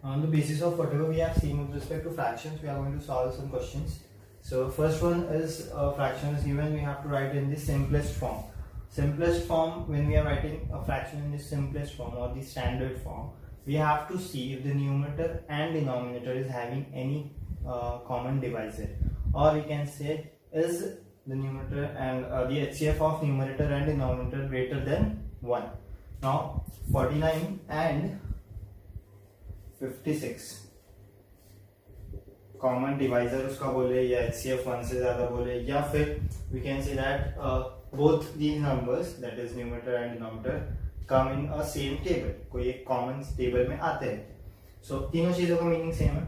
On the basis of whatever we have seen with respect to fractions, we are going to solve some questions. So first one is a fraction is given, we have to write in the simplest form. Simplest form, when we are writing a fraction in the simplest form or the standard form, we have to see if the numerator and denominator is having any common divisor, or we can say is the numerator and the HCF of numerator and denominator greater than 1. Now 49 and 56 common divisor उसका बोले या HCF 1 से ज्यादा बोले, या फिर we can say that both these numbers that is numerator and denominator come in a same table, कोई एक कॉमन टेबल में आते हैं. सो तीनों चीजों का मीनिंग सेम है.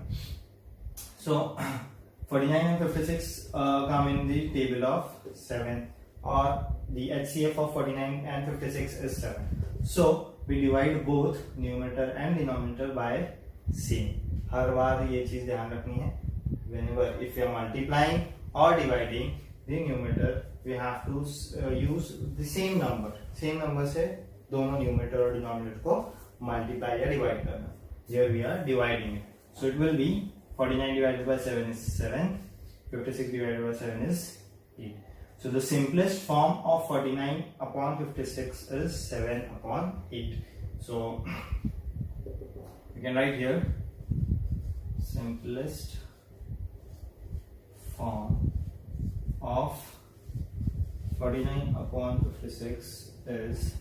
सो 49 and 56 come in the table of 7, or the HCF of 49 and 56 is 7. So we divide both numerator and denominator by same. हर बार ये चीज ध्यान रखनी है. Whenever if you are multiplying or dividing the numerator, we have to use the same number. Same number से दोनों numerator और denominator को multiply या divide करना. Here we are dividing it. So it will be 49 divided by 7 is 7. 56 divided by 7 is 8. So the simplest form of 49 upon 56 is 7 upon 8. So you can write here simplest form of 49 upon 56 is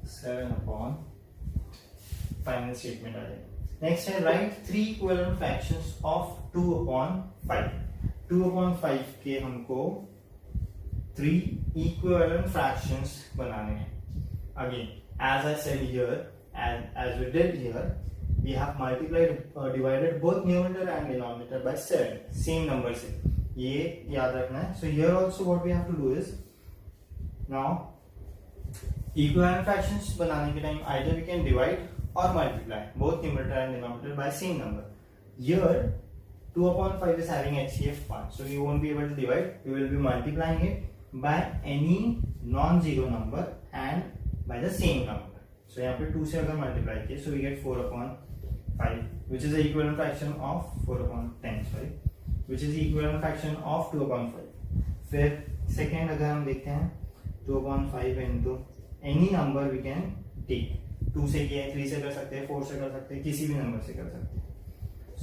7 upon final statement. Next I write 3 equivalent fractions of 2 upon 5. 2 upon 5 के हमको 3 equivalent fractions बनाने हैं. Again, as I said here and as we did here, we have multiplied divided both numerator and denominator by 7, same number से, ये याद रखना है. So here also what we have to do is, now equivalent fractions बनाने के time either we can divide or multiply both numerator and denominator by same number. Here 2 upon 5 is having HCF 1, so we won't be able to divide. We will be multiplying it by any non-zero number and by the same number. So यहाँ पे 2 से अगर multiply किए, so we get 4 upon 5, which is the equivalent fraction of 4 upon 10, sorry, which is the equivalent fraction of 2 upon 5. फिर second अगर हम देखते हैं 2 upon 5 into any number we can take. 2 से किया, 3 से कर सकते हैं, 4 से कर सकते हैं, किसी भी नंबर से कर सकते हैं.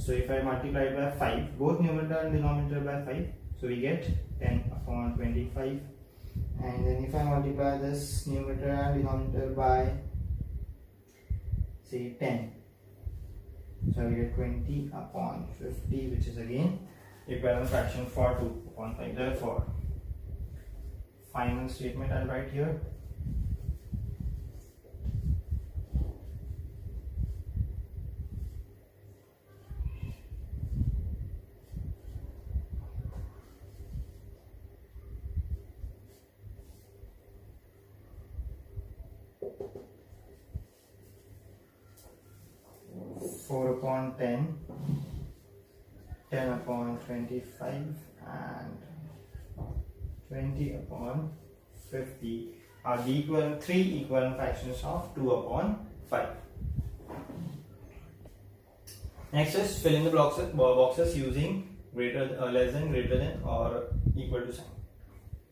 So if I multiply it by 5, both numerator and denominator by 5, so we get 10 upon 25. And then if I multiply this numerator and denominator by say 10, so I get 20 upon 50, which is again equivalent fraction for 2 upon 5. Therefore, final statement I'll write here. Four upon 10, 10 upon 25, and 20 upon 50 are the three equivalent fractions of 2 upon 5. Next is fill in the boxes using greater, less than, greater than, or equal to sign.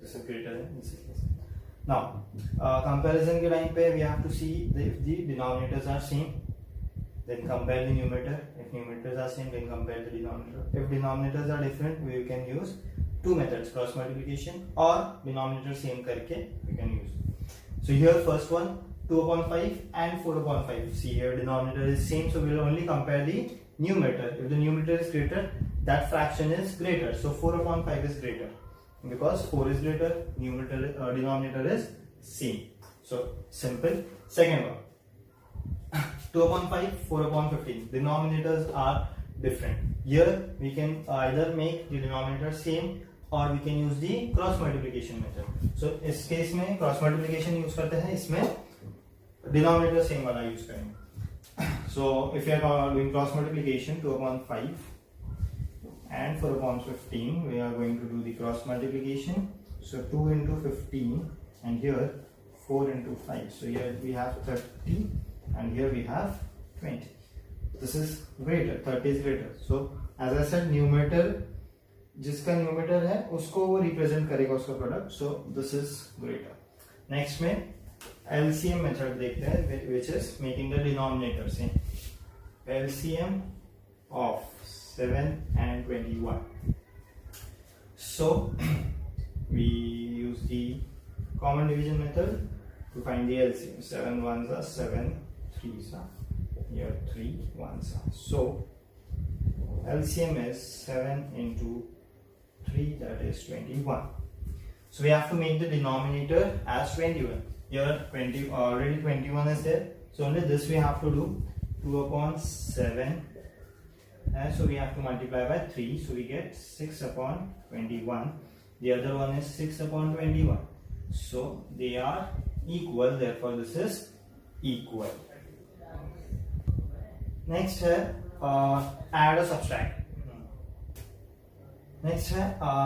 This is greater than, this is less than. Now, comparison के time पे we have to see if the denominators are same. Then compare the numerator. If numerators are same, then compare the denominator. If denominators are different, we can use two methods: cross multiplication or denominator same करके we can use. So here first one 2 upon 5 and 4 upon 5. See here denominator is same, so we will only compare the numerator. If the numerator is greater, that fraction is greater. So 4 upon 5 is greater because 4 is greater. Numerator denominator is same. So simple. Second one. 2 upon 5, 4 upon 15. Denominators are different. Here we can either make the denominator same or we can use the cross multiplication method. So इस case में cross multiplication use करते हैं, इसमें denominator same वाला use करेंगे. So if you are doing cross multiplication 2 upon 5 and 4 upon 15, we are going to do the cross multiplication. So 2 into 15 and here 4 into 5. So here we have 30 and here we have 20. this is greater, 30 is greater. So as I said, numerator जिसका numerator है उसको वो represent करेगा उसका product. So this is greater. Next में LCM method देखते हैं, which is making the denominator same. LCM of 7 and 21. So we use the common division method to find the LCM. 7 ones are 7, 3s are here, 3 ones are. So LCM is 7 into 3, that is 21. So we have to make the denominator as 21. Here 20 already 21 is there. So only this we have to do. 2 upon 7. And so we have to multiply by 3. So we get 6 upon 21. The other one is 6 upon 21. So they are equal. Therefore this is equal. Next है add or subtract. Next है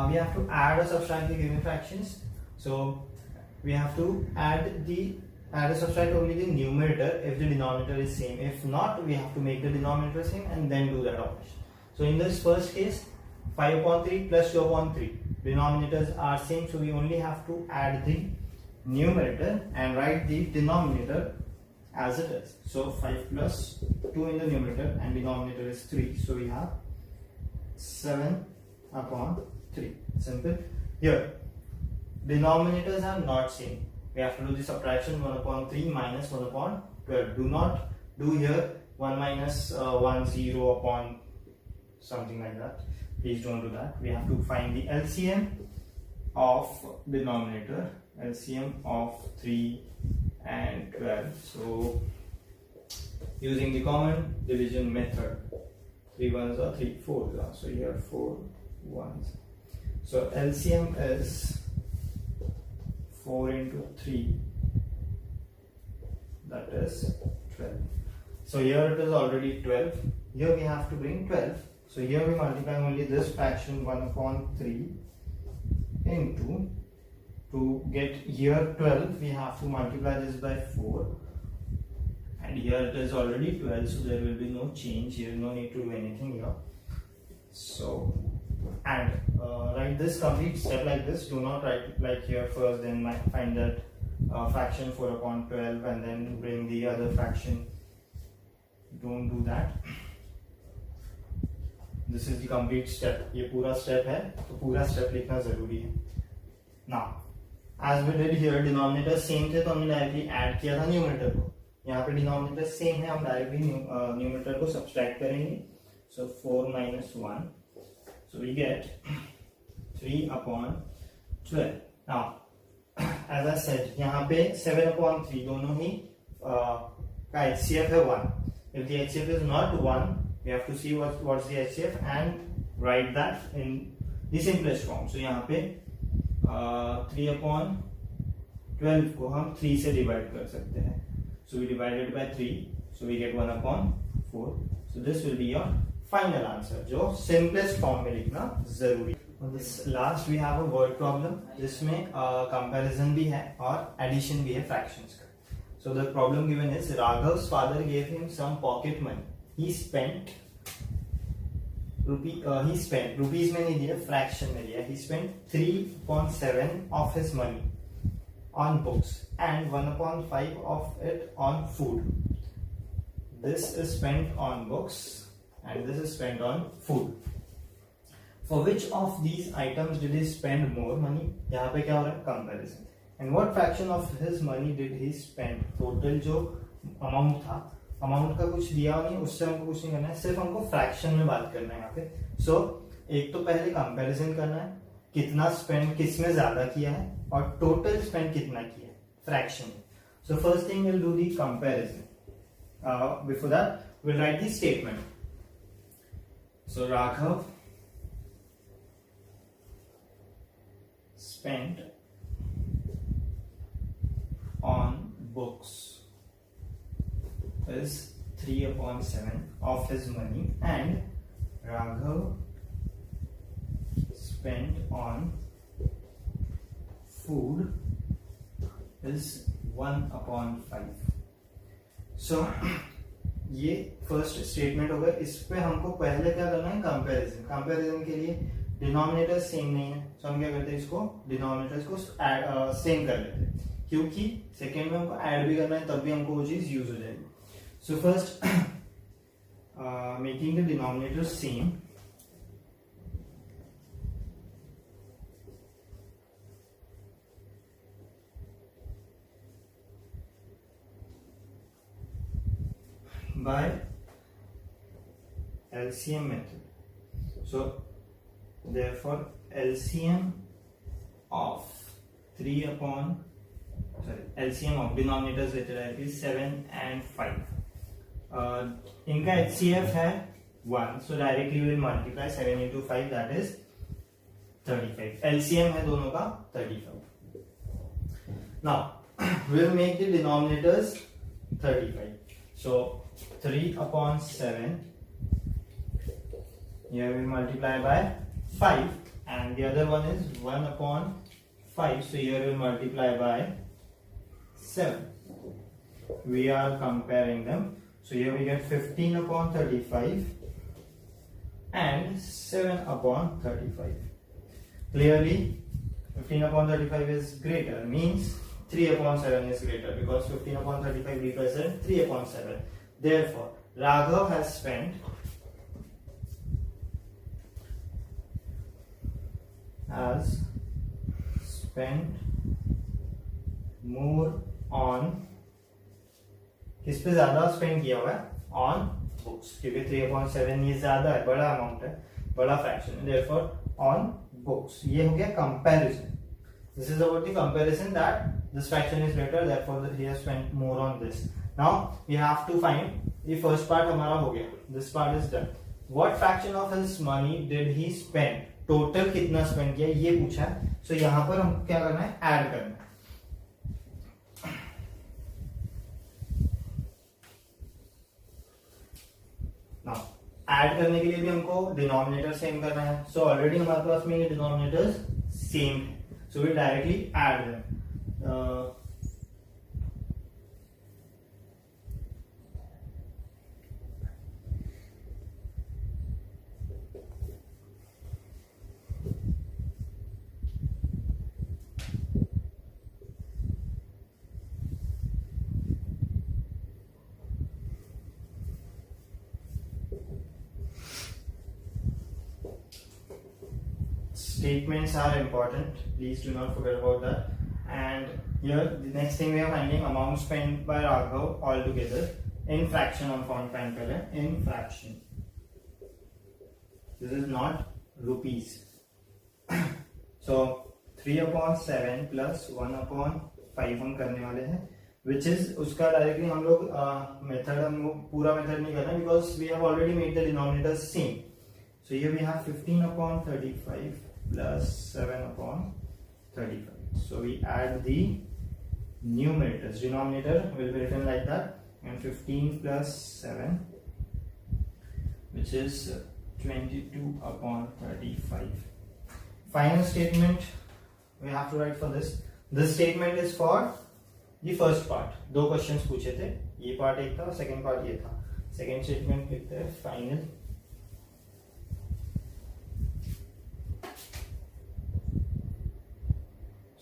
we have to add or subtract the given fractions. So we have to add or subtract only the numerator if the denominator is same. If not, we have to make the denominator same and then do that operation. So in this first case, 5 upon 3 plus 2 upon 3. Denominators are same, so we only have to add the numerator and write the denominator as it is. So 5 plus 2 in the numerator and denominator is 3. So we have 7 upon 3. Simple. Here, denominators are not same. We have to do the subtraction. 1 upon 3 minus 1 upon 12. Do not do here 1 minus 1 0 upon something like that. Please don't do that. We have to find the LCM of denominator. LCM of 3 and 12. So using the common division method, 3 ones are 3 4s are. So here 4 ones. So LCM is 4 into 3, that is 12. So here it is already 12. Here we have to bring 12. So here we multiply only this fraction 1 upon 3 into, to get here 12 we have to multiply this by 4, and here it is already 12, so there will be no change here, no need to do anything here. So and write this complete step like this. Do not write it like here first, then find that fraction 4 upon 12 and then bring the other fraction. Don't do that. This is the complete step. ये पूरा step है, तो पूरा step लिखना जरूरी है. Now, as we did here, denominator same थे तो हमने डायरेक्टली ऐड किया था न्यूमरेटर को. यहाँ पे denominator same है, हम डायरेक्टली न्यूमरेटर को सब्सट्रैक्ट करेंगे. So 4 minus 1. So we get 3 upon 12. Now, as I said, यहाँ पे 7 upon 3 दोनों ही का HCF है 1. If the HCF is not 1, we have to see what's the HCF and write that in the simplest form. So यहाँ पे 3 upon 12 को हम 3 से divide कर सकते हैं. So we divide it by 3. So we get 1 upon 4. So this will be your final answer, जो simplest form में लिखना जरूरी. This last we have a word problem, जिसमें comparison भी है और addition भी है fractions का. So the problem given is Raghav's father gave him some pocket money. He spent rupees में नहीं दिया, fraction में दिया. He spent 3.7 of his money on books and 1/5 of it on food. This is spent on books and this is spent on food. For which of these items did he spend more money? यहाँ पे क्या हो रहा है? Comparison. And what fraction of his money did he spend? Total जो amount था, amount का कुछ दिया नहीं, उससे हमको कुछ नहीं करना है, सिर्फ हमको fraction में बात करना है यहाँ पे. So एक तो पहले comparison करना है, कितना spend किस में ज्यादा किया है और total spend कितना किया है fraction में. So first thing we'll do the comparison. Before that we'll write the statement. So Raghav spent on books is 3/7 of his money, and Raghav spent on food is 1/5. So ये first statement होगा। इस पे हमको पहले क्या करना है, comparison. Comparison के लिए डिनोमिनेटर सेम नहीं है, तो हम क्या करते हैं, इसको डिनोमिनेटर्स को सेम कर लेते हैं, क्योंकि सेकेंड में हमको ऐड भी करना है, तब भी हमको वो चीज यूज हो जाएगी। So first making the denominator same, by LCM method. So therefore LCM of LCM of denominators लेते हैं 7 and 5. इनका HCF है 1, so directly we will multiply 7 into 5, that is 35. LCM है दोनों का 35. Now we will make the denominators 35. So 3/7, here we multiply by 5, and the other one is 1/5, so here we multiply by 7. We are comparing them, so here we get 15/35 and 7/35. Clearly 15/35 is greater, means 3/7 is greater, because 15/35 represents 3/7. Therefore, Raghav has spent more on, किस पे ज्यादा spend किया हुआ है, on books, क्योंकि 3/7 ये ज्यादा है, बड़ा अमाउंट है, बड़ा फ्रैक्शन है। Therefore, on books, ये हो गया comparison. This is about the comparison that this fraction is greater, therefore he has spent more on this. Now we have to find, the first part हमारा हो गया, this part is done. What fraction of his money did he spend? Total कितना spend किया ये पूछा है, so यहाँ पर हमको क्या करना है, ऐड करना है. Now ऐड करने के लिए भी हमको डिनोमिनेटर सेम करना है, so already हमारे पास में ये डिनोमिनेटर्स सेम है, so we directly add them. Statements are important, please do not forget about that. And here the next thing we are finding, amount spent by Raghav altogether in fraction. हम form find कर रहे हैं in fraction. This is not rupees. So 3/7 plus 1/5 हम करने वाले हैं, which is उसका directly हम लोग मेथड, हम पूरा मेथड नहीं करना, because we have already made the denominators same. So here we have 15/35 plus 7/35. So we add the numerators. Denominator will be written like that, and 15 plus 7, which is 22/35. Final statement we have to write for this. This statement is for the first part. दो questions पूछे थे, ये part एक था, second part ये था. Second statement लिखते हैं final.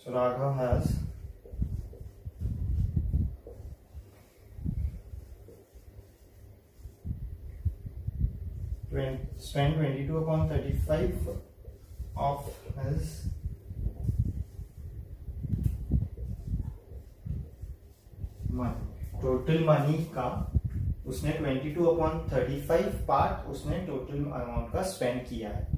So Raghav has spent 22/35 of his money. Total money का उसने 22/35 पार्ट उसने टोटल अमाउंट का स्पेंड किया है.